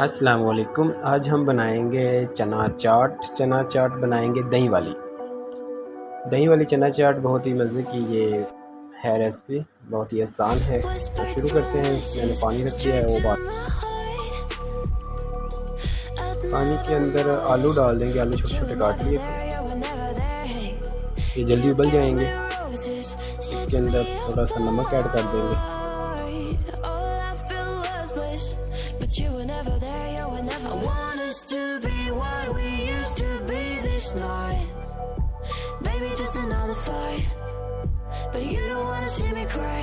अस्सलाम वालेकुम। आज हम बनाएंगे चना चाट बनाएंगे दही वाली चना चाट। बहुत ही मज़े की ये है रेसिपी, बहुत ही आसान है। तो शुरू करते हैं। मैंने पानी रख दिया है, वो पानी के अंदर आलू डाल देंगे। आलू छोटे छोटे काट लिए थे, ये जल्दी उबल जाएंगे। इसके अंदर थोड़ा सा नमक ऐड कर देंगे। Baby, just another fight, but you don't wanna see me cry.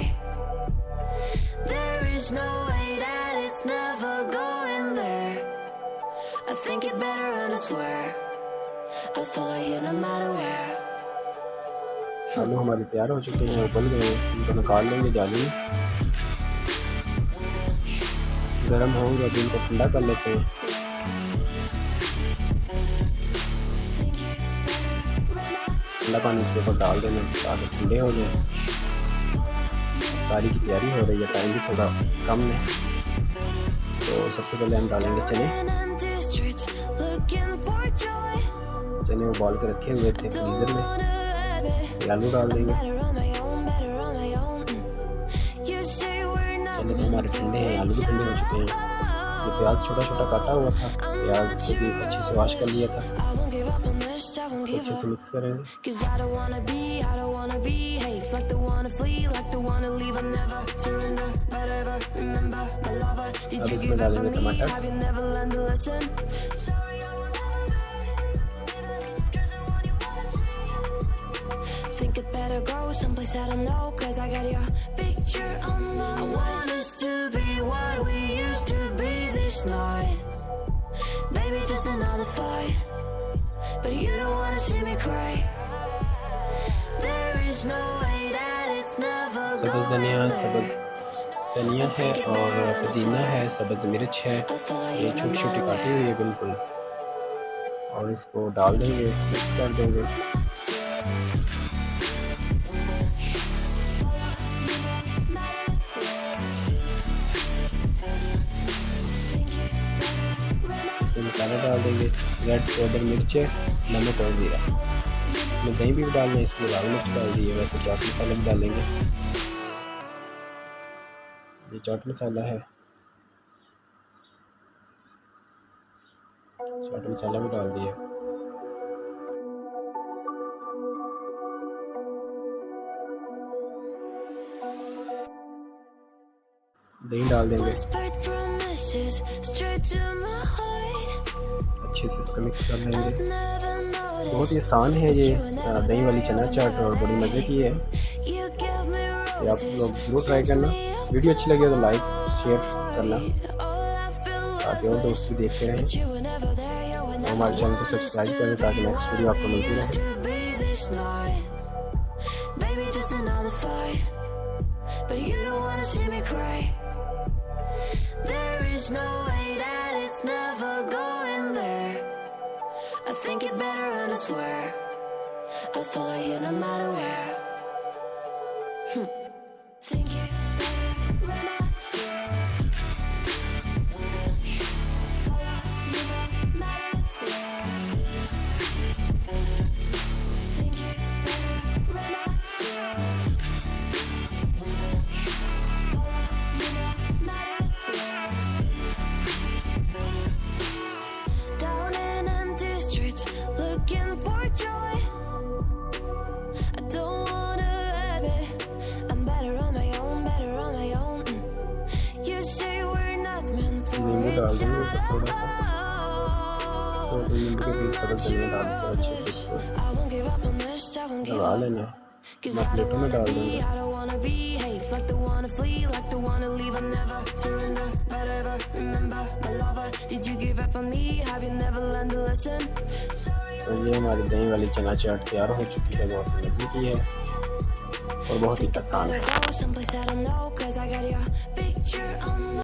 There is no way that it's never going there. I think it better and I swear I'll follow you no matter where. आलू हमारे तैयार हो चुके हैं, उबल गए हैं। इनको निकाल लेंगे जाली में। गर्म होंगे, अभी इनको ठंडा कर लेते हैं। ठंडा पानी इसके ऊपर डाल देना ताकि ठंडे हो जाए। इफ्तारी की तैयारी हो रही है, टाइम भी थोड़ा कम है। तो सबसे पहले हम डालेंगे चने उबाल के रखे हुए थे फ्रीज़र में। आलू डाल देंगे। चने तो हमारे ठंडे हैं, आलू भी ठंडे हो चुके हैं। ये प्याज छोटा छोटा काटा हुआ था, प्याज को भी अच्छे से वॉश कर लिया था। इसको अच्छे से मिक्स करेंगे। अब इसमें डालेंगे टमाटर। Think it better go someplace I don't know, 'cause I got your picture on my mind. I want us to be what we used to be this night. Baby, just another fight, but you don't wanna see me cry. There is no way that it's never सब्ज़ धनिया है और पुदीना है, सब्ज़ मिर्च है, ये छोटी छोटी काटी हुई है बिल्कुल। और इसको डाल देंगे, मिक्स कर देंगे। इसमें मसाला डाल देंगे, रेड पाउडर मिर्च, नमक और ज़ीरा। इसमें दही भी डालना है, इसमें लाल मिर्च डाल दी है। वैसे चाट मसाला भी डालेंगे, ये चाट मसाला है। चाट मसाला भी डाल दिया। दही डाल देंगे, अच्छे से इसको मिक्स कर लेंगे। बहुत ही आसान है ये दही वाली चना चाट और बड़ी मज़े की है। ये आप लोग ज़रूर ट्राई करना। वीडियो अच्छी लगे तो लाइक शेयर करना ताकि और दोस्त भी देखते रहें। और हमारे चैनल को सब्सक्राइब करें ताकि नेक्स्ट वीडियो आपको मिलती रहे। There is no way that it's never going there. I think it better and I swear I'll follow you no matter where. Think it better and I swear follow you no matter where. Think it better and I swear follow you no matter where. Down in empty streets looking for joy. I don't wanna admit I'm better on my own, You say we're not meant for नींबू डाल each देंगे other. थोड़ा सा, तो नींबू के बीच सब्ज़ धनिया डाल के अच्छे से इसको I won't give up on this, I won't give लगा up. लेना है। 'Cause मैं I don't प्लेटों में wanna डाल be, दूँगा। I don't wanna behave like the wanna flee, like the wanna leave. I never surrender, but ever remember my lover. Did you give up on me? Have you never learned to listen? तो ये हमारी दही वाली चना चाट तैयार हो चुकी है। बहुत मज़े की है और बहुत ही आसान है। Someplace I don't know, 'cause I got your picture on